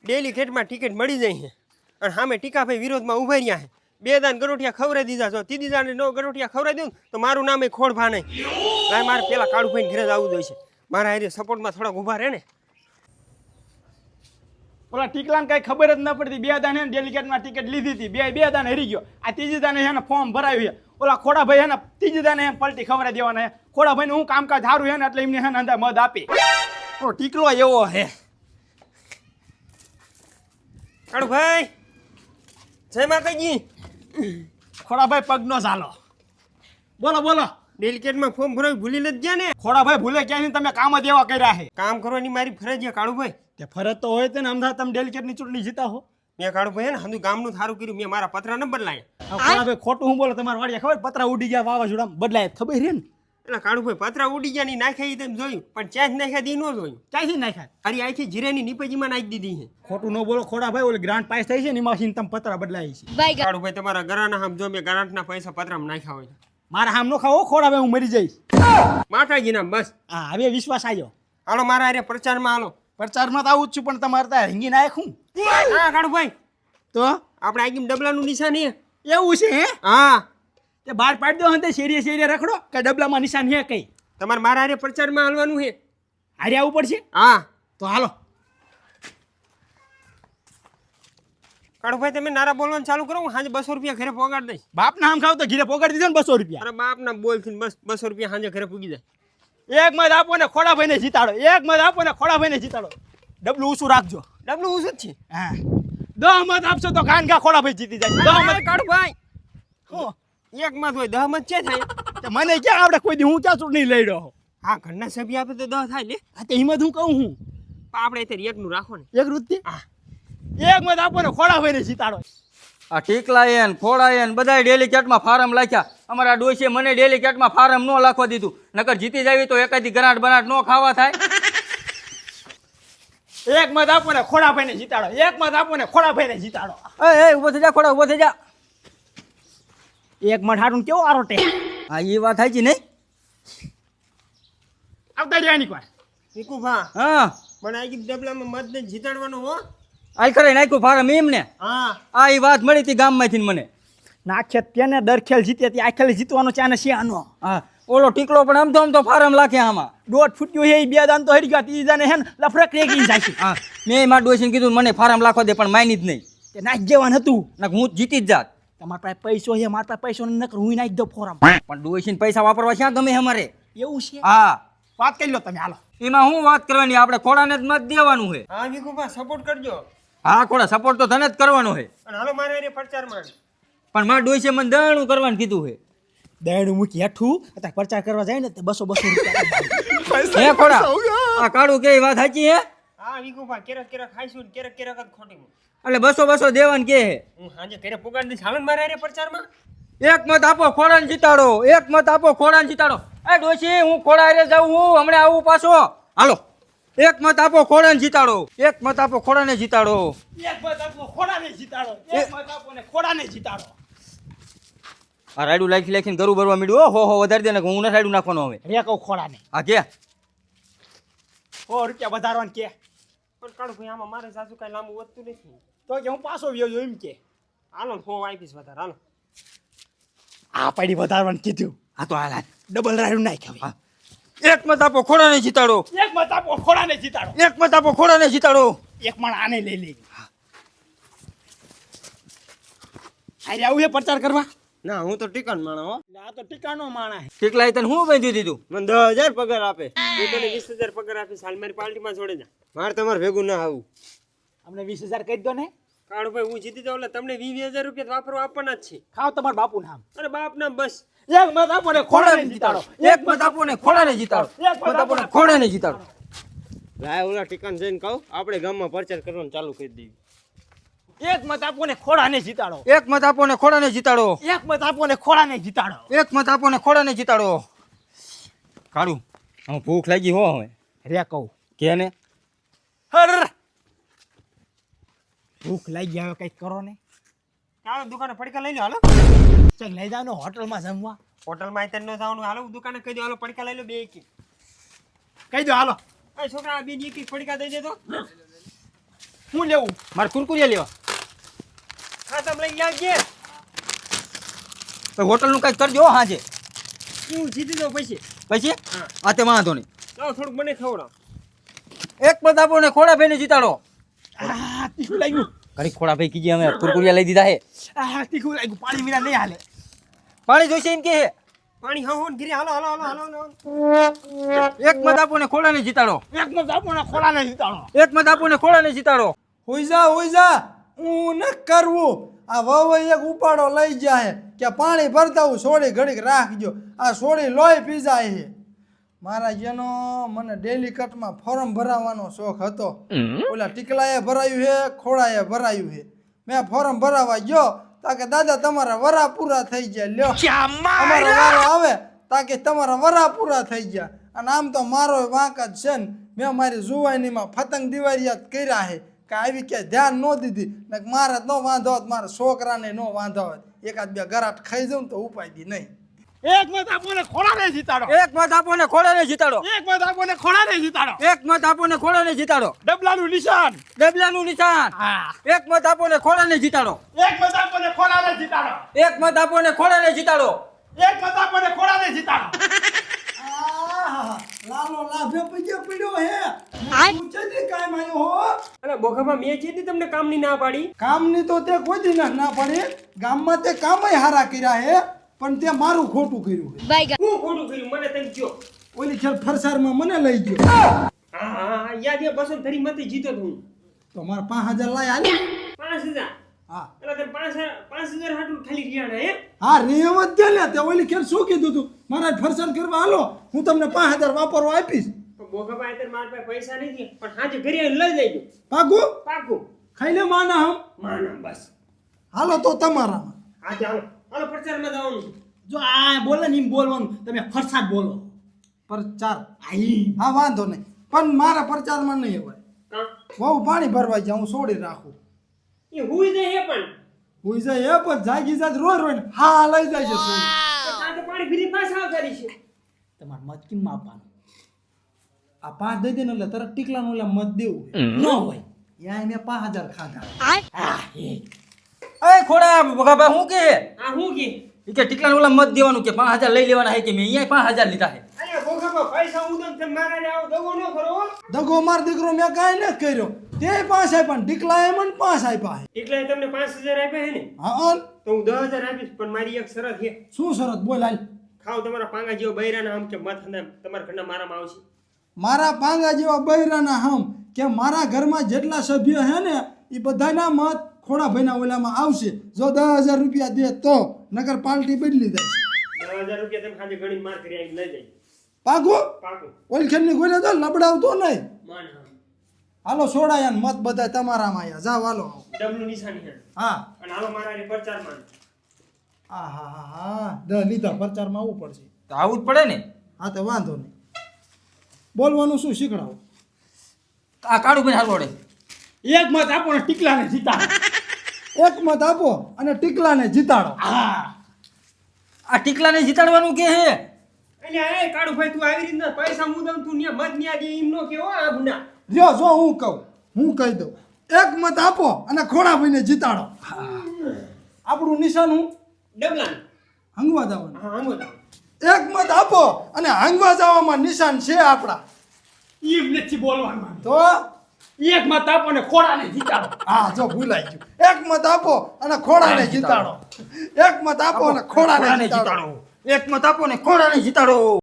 ડેલિકેટમાં ticket મળી જાય છે અને સામે ટીકાભાઈ વિરોધમાં ઉભા રહ્યા છે. 2 દાન ગરોઠિયા ખવડાવી દીધા છો, ત્રીજી દાને 9 ગરોઠિયા ખવડાવી દઉં તો મારું નામ એ ખોડભા નહીં. લાય મારે પેલા કાળુભાઈને ઘરે જ આવવું જોઈએ છે. મારા હારે સપોર્ટમાં થોડાક ઊભા રહે ને. ઓલા ટીકલાને કઈ ખબર જ ન પડતી. 2 દાને ડેલિકેટમાં ટિકિટ લીધી હતી, બે દાને હરી ગયો. આ ત્રીજી દાને એને ફોર્મ ભરાવ્યું છે. ઓલા ખોડાભાઈ એને ત્રીજી દાને પલટી ખવડાવી દેવાના. ખોડાભાઈને હું કામકાજ સારું છે ને એટલે એમને એને અંદર મદ આપી. તો ટીકલો એવો હે. કાળુભાઈ જય માતાજી. ખોડાભાઈ પગનો ચાલો. બોલો બોલો. ડેલિકેટમાં ફોર્મ ભરાવી ભૂલી નથી ગયા ને? ખોડાભાઈ ભૂલે ક્યાંય તમે કામ જ એવા કર્યા છે. કામ કરવાની મારી ફરજ છે કાળુભાઈ. તે ફરજ તો હોય ને અમદાવાદ તમે ડેલિકેટની ચૂંટણી જીતા હો. મેં કાળુભાઈ ને હંધું ગામનું સારું કર્યું. મેં મારા પત્ર નંબર લાયા. ખોડાભાઈ ખોટું હું બોલો તમારા વાડિયા ખબર પતરા ઉડી ગયા વાવાઝોડામાં બદલાય ખબર છે ને? એટલે કાળુભાઈ પતરા ઉડી ગયા ની નાખ્યા તેમ જોયું પણ ચાંચ નાખ્યા દી ન જોયું. ક્યાંથી નાખ્યા? અરે આખી જીરેની નીપજીમાં નાખી દીધી છે. ખોટું ન બોલો ખોડાભાઈ. ઓલી ગ્રાન્ટ પાસ થઈ છે ને એમાં તમે પતરા બદલાય છે. કાળુભાઈ તમારા ઘરના હામ જો મેં ગ્રાન્ટના પૈસા પતરામાં નાખ્યા હોય. મારા હામ નો ખાવો ખોડાભાઈ, હું મરી જઈશ. માતાજીના બસ. હા હવે વિશ્વાસ આવ્યો. હાલો મારા હારે પ્રચારમાં હાલો. પ્રચારમાં તો આવું જ છું પણ તમારે ત્યાં હિંગી નાખું. હા કાળુભાઈ તો આપણે આગી ડબલાનું નિશાન છે. એવું છે હે? હા તે બહાર પાડી દો હંતે શેરીએ શેરીએ રખડો કે ડબલામાં નિશાન હે કઈ? તમારે મારા હારે પ્રચારમાં હાલવાનું છે. હારે આવવું પડશે? હા તો હાલો. કાળુભાઈ તમે નારા બોલવાનું ચાલુ કરો. હું સાંજે 200 રૂપિયા ઘરે પોગાડી દઈશ. બાપના આમ ખાવ તો ઘીરે પોગાડી દીધો ને 200 રૂપિયા. અરે બાપના બોલથી બસ 200 રૂપિયા સાંજે ઘરે પૂગી જાય. એક મત આપો ને ખોડાભાઈને જીતાડો. એક મત આપો ને ખોડાભાઈને જીતાડો. ડબલું ઊંચું રાખજો. ડબલું ઊંચું જ છે. હા 10 મત આપશો તો કાન કા ખોડાભાઈ જીતી જાય. 10 મત કાળુભાઈ હું એક મત હોય 10 મત છે થાય. તે મને ક્યાં આવડે કોઈ દી હું ક્યાં ચૂંટણી લઈ રહ્યો? હા ઘરના સભ્ય આપે તો 10 થાય ને. હા તે હિંમત હું કહું હું. આપણે અત્યારે એકનું રાખો ને. એક રૂપિયા. હા એક મત આપો ને ખોડાભાઈને જીતાડો. આ ટીકલાએ ને ખોડાએ ને બધાય ડેલિકેટમાં ફાર્મ લાખ્યા. અમારા ડોશીએ મને ડેલિકેટમાં ફાર્મ ન લાખવા દીધું. નકર જીતી જાવી તો એકાદી ગરાટ બનાટ ન ખાવા થાય. એક મત આપો ને ખોડાભાઈને જીતાડો. એક મત આપો ને ખોડાભાઈને જીતાડો. એ ઊભો થઈ જા ખોડા, ઊભો થઈ જા. એક મત હારું કેવો આરોટે. હા એ વાત સાચી નહીં. આવતા રહ્યા ની કોઈ. વિકુભા હા મને આગી ડબલામાં મત ને જીતાડવાનો હો. આઈ કરે નાખ્યું ફાર્મ એમને. હા આ એ વાત મળી હતી ગામમાંથી ને મને. નાખે તેને દરખેલ જીતે તે આખેલ જીતવાનો ચાને છે આનો. હા ઓલો ટીકલો પણ આમ તો ફાર્મ લાખે આમાં. દોઢ ફૂટ્યું હે 2 દાન તો હરી ગયા. 3 દાને હે ને લફરક રેગી જાય છે. હા મેં મારા ડોશીને કીધું મને ફાર્મ લાખવા દે પણ માની જ નહીં. તે નાખ જેવાનું હતું. નક હું જીતી જ જાત. તમારા પાસે પૈસો છે, મારા પાસે પૈસો નકર હું નાખી દઉં ફોરમ. પણ ડોશીને પૈસા વાપરવા ક્યાં ગમે અમારે. એવું છે? હા વાત કરી લો તમે હાલો. એમાં હું વાત કરવાની, આપણે ખોડાને જ મત દેવાનું છે. હા વિકુભા સપોર્ટ કરજો. હા ખોડા સપોર્ટ તો તને જ કરવાનો છે. અને હાલો મારા હારે પ્રચારમાં. પણ મારા ડોશીએ મને દણું કરવાનું કીધું છે. દેણું મૂકી હેઠું અત્યારે પ્રચાર કરવા જાય ને તે 200 રૂપિયા. હે ખોડા આ કાળું કે વાત સાચી હે? હા વિકુભા કેરક કેરક ખાઈશું ને કેરક કેરક જ ખોટી. એટલે 200 દેવાનું કે હે. હું સાંજે ઘરે પોગાડી દઈશ. હાલો ને મારા હારે પ્રચારમાં. એક મત આપો ખોડાને જીતાડો. એક મત આપો ખોડાને જીતાડો. એ ડોશી હું ખોડા હારે જાઉં હું હમણાં આવું પાછો. હાલો એક મત આપો ખોડાને જીતાડો. એક મત આપો ખોડાને જીતાડો. એક મત આપો ખોડાને જીતાડો. એક મત આપો ને ખોડાને જીતાડો. આ રાયડું લાખીને ગરું ભરવા માંડ્યું. હો વધારી દે ને હું ના રાયડું નાખવાનો હવે. રે કહું ખોડાને. હા કે 100 રૂપિયા વધારવાનું કે. પણ કાળુભાઈ આમાં મારે સાસુ કાંઈ લાંબુ વધતું નથી. તો કે હું પાછો વ્યો જો એમ કે. હાલો 100 આપીશ વધારે. હાલો આ પડી વધારવાનું કીધું. હા તો હાલ ડબલ રાયડું નાખ હવે. એક મત આપો ખોડાને જીતાડો. એક મત આપો ખોડાને જીતાડો. એક મત આપો ખોડાને જીતાડો. એક મણ આને લઈ લે. આરે આવું છે પ્રચાર કરવા? ના હું તો ટીકાણ માણો હો. આ તો ટીકાનો માણા છે. ટીકલાએ તને હું બાંધી દીધું? મને 10,000 પગાર આપે. હું તને 20,000 પગાર આપીશ. હાલ મારી પાર્ટીમાં જોડે જા. મારે તમારે ભેગું ના આવું. અમને 20,000 કહી દો ને. કાળુભાઈ હું જીતી જાઉં એટલે તમને 20,000 રૂપિયા વાપરવા આપવાના જ છે. ખાવ તમારા બાપુ નામ. અરે બાપ ના બસ. એક મત આપો ને ખોડાને જીતાડો. એક મત આપો ને ખોડાને જીતાડો. એક મત આપો ને ખોડાને જીતાડો. લાય ઓલા ટીકાણ જઈને કહું આપણે ગામમાં પ્રચાર કરવાનું ચાલુ કરી દઈએ. એક મત આપો ને ખોડાને જીતાડો. એક મત આપો ને ખોડાને જીતાડો. એક મત આપો ને ખોડાને જીતાડો. એક મત આપો ને ખોડાને જીતાડો. કાળું હું ભૂખ લાગી હો હવે. રે કહું કે ને હર ભૂખ લાગી આવે કઈક કરો ને. ચાલો દુકાને પડીકા લઈ લો. હાલો ચક લઈ જાવ ને હોટલમાં જમવા. હોટલમાં ત્યાં ન જવાનું. હાલો દુકાને કહી દો. હાલો પડીકા લઈ લો 2 એક. કહી દો હાલો. એ છોકરા 2 એક પડીકા દઈ દે તો. હું લેવું મારે કુરકુરિયા લેવા હા તમે લઈ આવજે તો હોટલનું કંઈક કરજો હો હાંજે હું જીતી દઉં પછી પછી હા. આ તે વાંધો નહીં લાવો થોડુંક મને ખવડાવો એક મત આપો ને ખોડાભાઈને જીતાડો તીખું લાગ્યું ઘડી ખોડાભાઈ કીજી અમે કુરકુરિયા લઈ દીધા હે તીખું લાગ્યું પાણી વિના નહીં હાલે પાણી જોઈશે એમ કે હે પાણી હા હોન ગીરી હાલો હાલો હાલો હાલો એક મત આપો ને ખોડાને જીતાડો એક મત આપો ને ખોલાને જીતાડો એક મત આપો ને ખોડાને જીતાડો હોઈ જા હું ન કરવું આ વહુ એક ઉપાડો લઈ જાય કે પાણી ભરતા હું સોડી ઘડીક રાખજો આ સોડી લોહી પી જાય છે મારા જેનો મને ડેલી કટમાં ફોર્મ ભરાવવાનો શોખ હતો ઓલા ટીકલાએ ભરાયું છે ખોડાએ ભરાયું છે મેં ફોર્મ ભરાવા ગયો તાકે દાદા તમારા વરા પૂરા થઈ ગયા લ્યો અમારો વારો આવે તાકે તમારા વરા પૂરા થઈ ગયા અને આમ તો મારો વાંક જ છે ને મેં મારી જુવાનીમાં પતંગ દિવાળિયાત કર્યા છે કે આવી ક્યાંય ધ્યાન ન દીધી ને મારે ન વાંધો હોત મારા છોકરાને ન વાંધો હોત એકાદ બે ગરાટ ખાઈ જાઉં તો ઉપાય દી નહીં એક મત આપો ને ખોલાને જીતાડો એક મત આપો ને ખોડાને જીતાડો એક મત આપો ને ખોલાને જીતાડો એક મત આપો ને ખોડાને જીતાડો ડબલાનું નિશાન ડબલાનું નિશાન હા એક મત આપો ને ખોડાને જીતાડો એક મત આપો ને ખોલાને જીતાડો એક મત આપો ને ખોડાને જીતાડો એક મત આપો ને ખોલાને જીતાડો આહા, લાલો લાભે પગે પડ્યો હે પૂછેથી કામ આવ્યો હો અરે બોખામાં મેં કીધી તમને કામની ના પાડી કામની તો તે કોઈ દી ના પડે ગામમાં તે કામય હારા કર્યા હે પણ તે મારું ખોટું કર્યું છે હું ખોટું કર્યું મને તમે કયો ઓલી ખેલ ફરસારમાં મને લઈ ગયો હા હા યાદ એ બસો ધરી મતે જીતો તો હું તો મારા 5000 લાય હાલ 5000 હા એટલે તમે 5000 હાટું ખાલી ગયા ને હે હા રેમ જ દે લે તે ઓલી ખેલ શું કીધું તું મારા ફરસાન કરવા હાલો હું તમને 5000 વાપરવા આપીશ તો બોખામાં અત્યારે મારા પાસે પૈસા નથી પણ હાજે ઘરે આવીને લઈ જઈજો પાકું પાકું ખાઈ લે માના હમ માના બસ હાલો તો તમારામાં હાજે હાલો હાલો પ્રચારમાં જવાનું જો આ બોલે ને એમ બોલવાનું તમે ફરસાદ બોલો પ્રચાર આઈ હા વાંધો નહીં પણ મારા પ્રચારમાં નહીં હોય કાં બહુ પાણી ભરવા જાય હું છોડી રાખું એ હુઈ જાય હે પણ હુઈ જાય એ પણ જાગી જાય રોય રોય હા લઈ જાય છે છોડી. તો કાં તો પાણી ફરી પાછા કરી છે તમાર મત કેમ આપવાનું આ 5 દઈ દે ને એટલે તરત ટીકલાનું એટલે મત દેવું ન હોય યા મેં 5000 ખાધા આ હે એ ખોડા બગાબા હું કે આ હું કે ઈ કે ટીકલાને ઓલા મત દેવાનું કે 5000 લઈ લેવાના હે કે મેં અહીંયા 5000 લીધા હે અરે બોખામાં પૈસા ઉદમ તમે મારા રે આવો દગો ન કરો હો. દગો માર દીકરો મેં કાંઈ ન કર્યો તે 5 આપ્યા ને ટીકલાએ મને 5 આપ્યા હે. એટલે તમને 5000 આપ્યા હે ને હા તો હું 10000 આપીશ પણ મારી એક શરત છે શું શરત બોલ હાલ ખાવ તમારા પાંગા જેવો બૈરાના આમ કે મત હંદા તમારા ઘરના મારામાં આવશે મારા પાંગા જેવા બૈરાના હમ કે મારા ઘરમાં જેટલા સભ્ય હે ને એ બધાના મત ખોડાભાઈના ઓલામાં આવશે જો 10000 રૂપિયા દે તો નગર પાર્ટી બદલી જાય છે 10000 રૂપિયા તમે ખાલી ગણી માર કરી આવીને લઈ જાય પાકું પાકું ઓલખેડની ગોલે તો લબડાવતો નહીં માન હા હાલો છોડાયા ને મત બધા તમારામાં આયા જાવ હાલો ડબલું નિશાની હે હા અને હાલો મારા રે પ્રચારમાં હા હા હા હા દ લીધા પ્રચારમાં આવવું પડશે તો આવું જ પડે ને હા તો વાંધો નહીં બોલવાનું શું શીખડાવો આ કાળું ભાઈ હાલ વડે એક મત આપો ને ટીકલાને જીતાડો એક મત આપો અને ટીકલાને જીતાડો હા આ ટીકલાને જીતાડવાનું કે હે એટલે એ કાળુ ભાઈ તું આવી રીતના પૈસા મુદમ તું ને મત ન્યા દે એમ નો કેવો આ ગુના જો જો હું કહું હું કહી દઉં એક મત આપો અને ખોડાભાઈને જીતાડો આપણું નિશાન હું ડબલાન હંગવા જવાનું હા આંગો તો એક મત આપો અને હંગવા જવામાં નિશાન છે આપણા એમ નથી બોલવાનું તો એક મત આપો ને ખોડાને જીતાડો હા જો ભૂલાઈ ગયું એક મત આપો અને ખોડાને જીતાડો એક મત આપો અને ખોડાને જીતાડો એક મત આપો ને ખોડાને જીતાડો